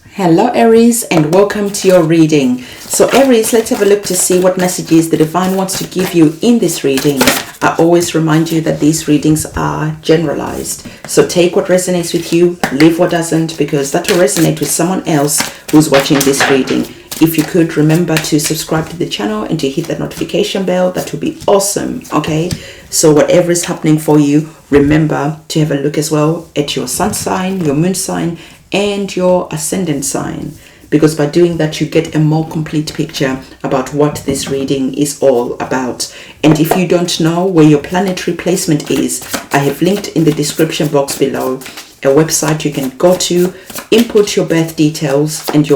Hello Aries, and welcome to your reading. So Aries, let's have a look to see what messages the divine wants to give you in this reading. I always remind you that these readings are generalized, so take what resonates with you, leave what doesn't, because that will resonate with someone else who's watching this reading. If you could remember to subscribe to the channel and to hit that notification bell, that would be awesome. Okay, so whatever is happening for you, remember to have a look as well at your sun sign, your moon sign, and your ascendant sign, because by doing that you get a more complete picture about what this reading is all about. And if you don't know where your planetary placement is, I have linked in the description box below a website you can go to, input your birth details, and the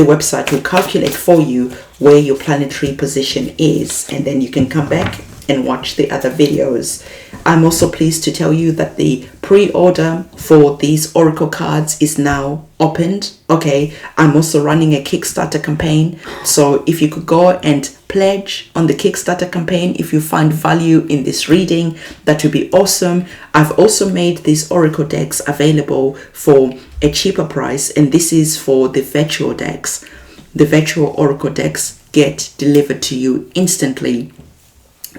website will calculate for you where your planetary position is, and then you can come back and watch the other videos. I'm also pleased to tell you that the pre-order for these oracle cards is now opened. Okay, I'm also running a Kickstarter campaign, so if you could go and pledge on the Kickstarter campaign if you find value in this reading, that would be awesome. I've also made these oracle decks available for a cheaper price, and this is for the virtual decks. The virtual oracle decks get delivered to you instantly.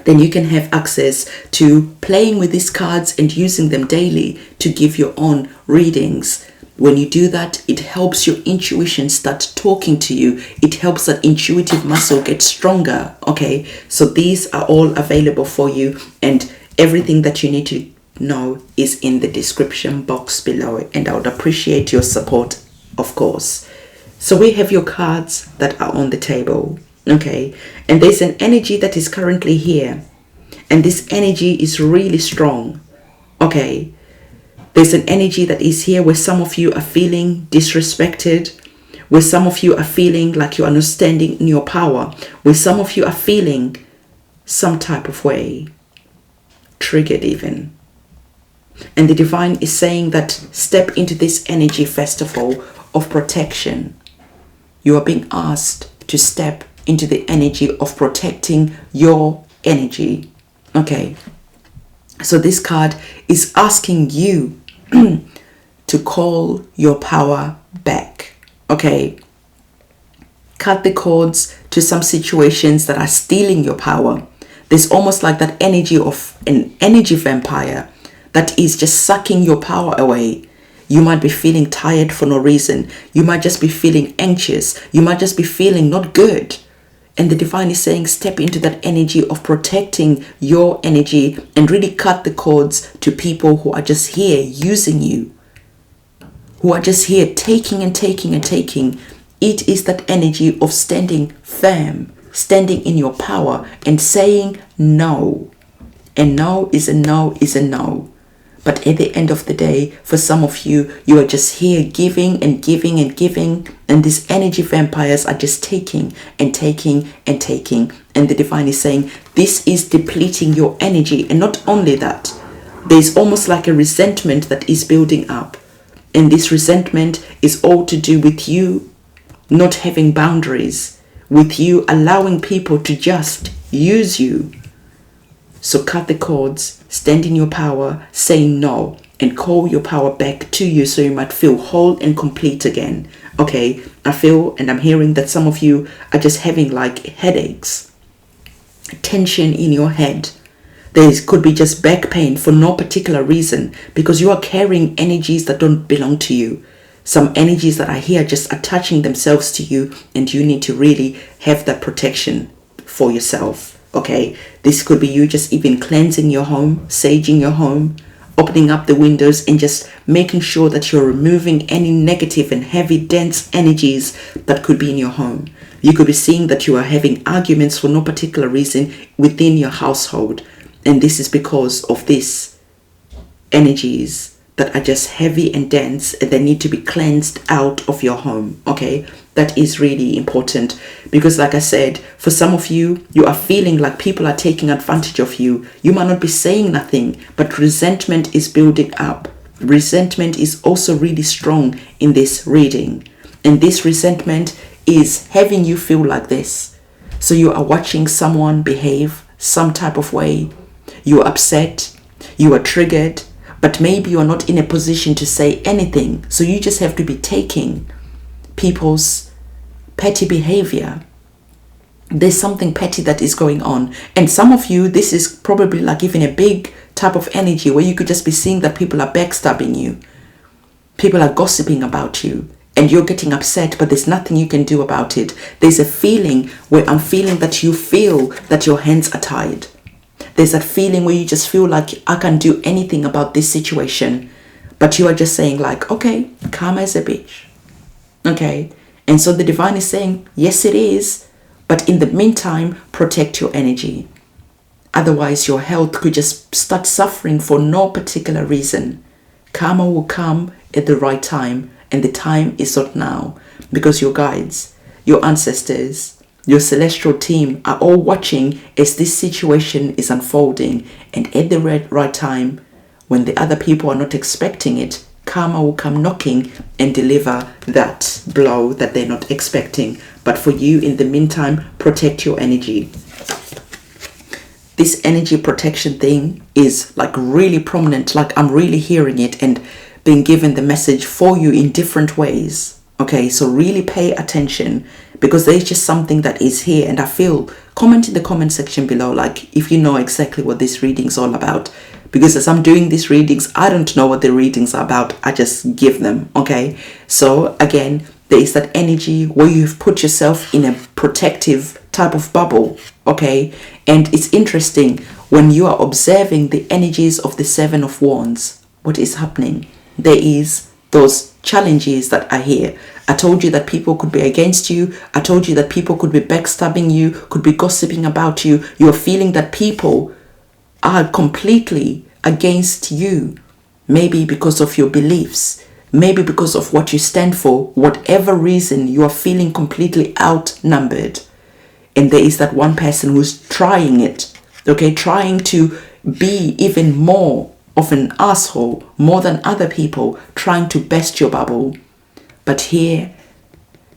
Then you can have access to playing with these cards and using them daily to give your own readings. When you do that, it helps your intuition start talking to you. It helps that intuitive muscle get stronger. Okay, so these are all available for you, and everything that you need to know is in the description box below, and I would appreciate your support, of course. So we have your cards that are on the table. Okay, and there's an energy that is currently here, and this energy is really strong. Okay, there's an energy that is here where some of you are feeling disrespected, where some of you are feeling like you are not standing in your power, where some of you are feeling some type of way, triggered even. And the divine is saying that step into this energy, first of all, of protection. You are being asked to step into the energy of protecting your energy. Okay, so this card is asking you to call your power back. Okay, cut the cords to some situations that are stealing your power. There's almost like that energy of an energy vampire that is just sucking your power away. You might be feeling tired for no reason. You might just be feeling anxious. You might just be feeling not good. And the divine is saying, step into that energy of protecting your energy and really cut the cords to people who are just here using you, who are just here taking and taking and taking. It is that energy of standing firm, standing in your power and saying no. And no is a no is a no. But at the end of the day, for some of you, you are just here giving and giving and giving. And these energy vampires are just taking and taking and taking. And the divine is saying, this is depleting your energy. And not only that, there's almost like a resentment that is building up. And this resentment is all to do with you not having boundaries, with you allowing people to just use you. So cut the cords, stand in your power, say no, and call your power back to you so you might feel whole and complete again. Okay, I feel and I'm hearing that some of you are just having like headaches, tension in your head. There could be just back pain for no particular reason because you are carrying energies that don't belong to you. Some energies that are here just attaching themselves to you, and you need to really have that protection for yourself. Okay, this could be you just even cleansing your home, saging your home, opening up the windows and just making sure that you're removing any negative and heavy, dense energies that could be in your home. You could be seeing that you are having arguments for no particular reason within your household. And this is because of these energies that are just heavy and dense, and they need to be cleansed out of your home. Okay, that is really important because, like I said, for some of you, you are feeling like people are taking advantage of you. You might not be saying nothing, but resentment is building up. Resentment is also really strong in this reading, and this resentment is having you feel like this. So you are watching someone behave some type of way. You are upset, you are triggered, but maybe you're not in a position to say anything. So you just have to be taking. people's petty behavior. There's something petty that is going on. And some of you, this is probably like even a big type of energy where you could just be seeing that people are backstabbing you. People are gossiping about you. And you're getting upset, but there's nothing you can do about it. There's a feeling where I'm feeling that you feel that your hands are tied. There's that feeling where you just feel like I can't do anything about this situation. But you are just saying like, okay, karma is a bitch. Okay. And so the divine is saying, yes, it is. But in the meantime, protect your energy. Otherwise, your health could just start suffering for no particular reason. Karma will come at the right time. And the time is not now, because your guides, your ancestors, your celestial team are all watching as this situation is unfolding. And at the right time, when the other people are not expecting it, karma will come knocking and deliver that blow that they're not expecting. But for you, in the meantime, protect your energy. This energy protection thing is like really prominent, like I'm really hearing it and being given the message for you in different ways. Okay, so really pay attention, because there's just something that is here. And I feel, comment in the comment section below, like if you know exactly what this reading's all about. Because as I'm doing these readings, I don't know what the readings are about. I just give them. Okay, so again, there is that energy where you've put yourself in a protective type of bubble. Okay, and it's interesting when you are observing the energies of the Seven of Wands. What is happening? There is those challenges that are here. I told you that people could be against you. I told you that people could be backstabbing you, could be gossiping about you. You're feeling that people are completely against you. Maybe because of your beliefs. Maybe because of what you stand for. Whatever reason, you are feeling completely outnumbered. And there is that one person who's trying it. Okay, trying to be even more of an asshole, more than other people, trying to best your bubble. But here,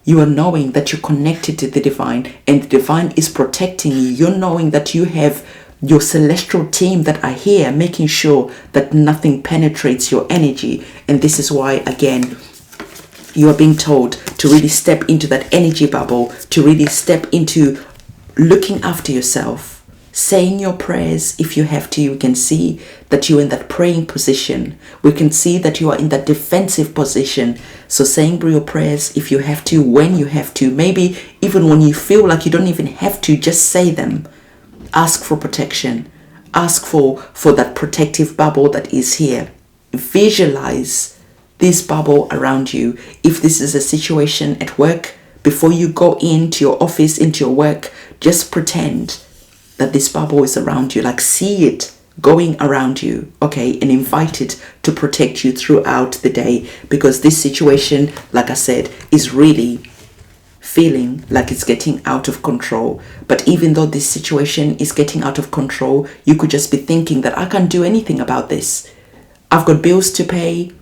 you are knowing that you're connected to the divine, and the divine is protecting you. You're knowing that you have your celestial team that are here, making sure that nothing penetrates your energy. And this is why, again, you are being told to really step into that energy bubble, to really step into looking after yourself. Saying your prayers if you have to. You can see that you're in that praying position. We can see that you are in that defensive position. So saying your prayers if you have to, when you have to, maybe even when you feel like you don't even have to, just say them. Ask for protection. Ask for that protective bubble that is here. Visualize this bubble around you. If this is a situation at work, before you go into your office, into your work, just pretend that this bubble is around you, like see it going around you, okay, and invite it to protect you throughout the day, because this situation, like I said, is really feeling like it's getting out of control. But even though this situation is getting out of control, you could just be thinking that I can't do anything about this. I've got bills to pay,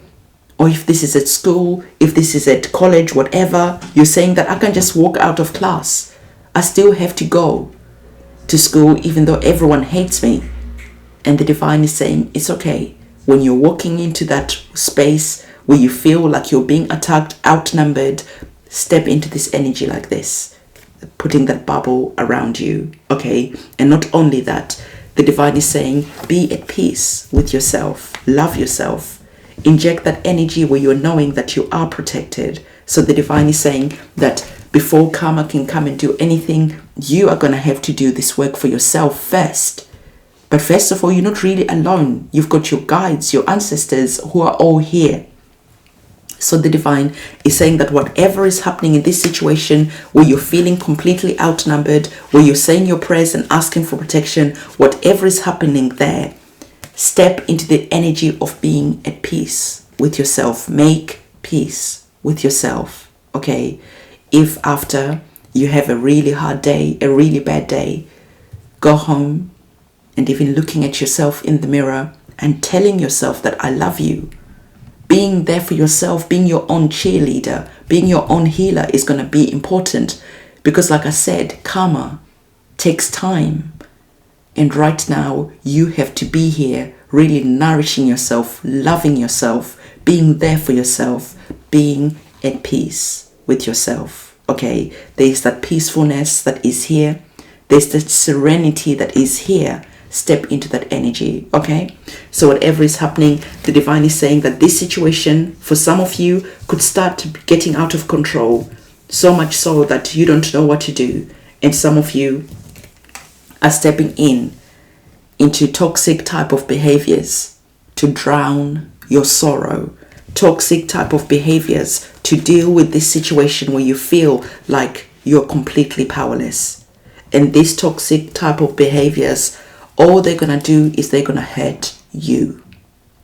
or if this is at school, if this is at college, whatever, you're saying that I can just walk out of class. I still have to go to school even though everyone hates me. And the divine is saying it's okay. When you're walking into that space where you feel like you're being attacked, outnumbered, step into this energy like this, putting that bubble around you, okay? And not only that, the divine is saying be at peace with yourself, love yourself, inject that energy where you're knowing that you are protected. So the divine is saying that before karma can come and do anything, you are going to have to do this work for yourself first. But first of all, you're not really alone. You've got your guides, your ancestors who are all here. So the divine is saying that whatever is happening in this situation where you're feeling completely outnumbered, where you're saying your prayers and asking for protection, whatever is happening there, step into the energy of being at peace with yourself. Make peace with yourself, okay? If after you have a really hard day, a really bad day, go home and even looking at yourself in the mirror and telling yourself that I love you. Being there for yourself, being your own cheerleader, being your own healer is going to be important, because like I said, karma takes time. And right now you have to be here really nourishing yourself, loving yourself, being there for yourself, being at peace. with yourself. Okay, there's that peacefulness that is here. There's that serenity that is here. Step into that energy. Okay, so whatever is happening, the divine is saying that this situation for some of you could start getting out of control, so much so that you don't know what to do. And some of you are stepping into toxic type of behaviors to drown your sorrow, toxic type of behaviors to deal with this situation where you feel like you're completely powerless. And these toxic type of behaviors, all they're going to do is they're going to hurt you.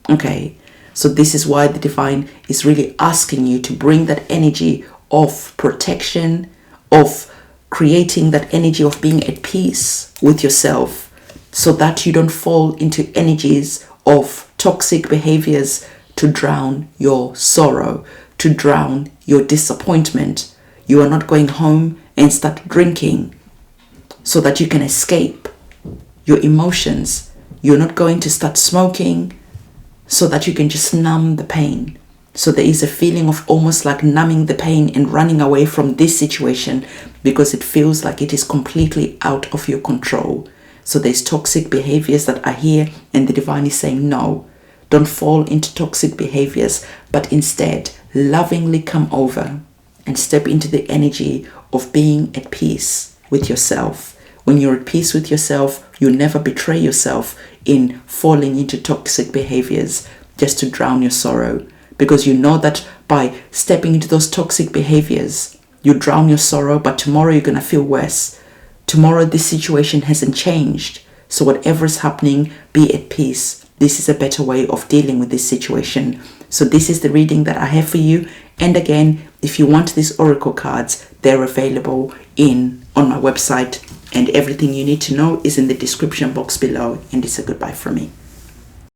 Okay, so this is why the divine is really asking you to bring that energy of protection, of creating that energy of being at peace with yourself, so that you don't fall into energies of toxic behaviors to drown your sorrow, to drown your disappointment. You are not going home and start drinking so that you can escape your emotions. You're not going to start smoking so that you can just numb the pain. So there is a feeling of almost like numbing the pain and running away from this situation because it feels like it is completely out of your control. So there's toxic behaviors that are here, and the divine is saying, no, don't fall into toxic behaviors, but instead lovingly come over and step into the energy of being at peace with yourself. When you're at peace with yourself, you never betray yourself in falling into toxic behaviors just to drown your sorrow. Because you know that by stepping into those toxic behaviors, you drown your sorrow, but tomorrow you're going to feel worse. Tomorrow this situation hasn't changed. So whatever is happening, be at peace. This is a better way of dealing with this situation. So this is the reading that I have for you. And again, if you want these oracle cards, they're available on my website. And everything you need to know is in the description box below. And it's a goodbye from me.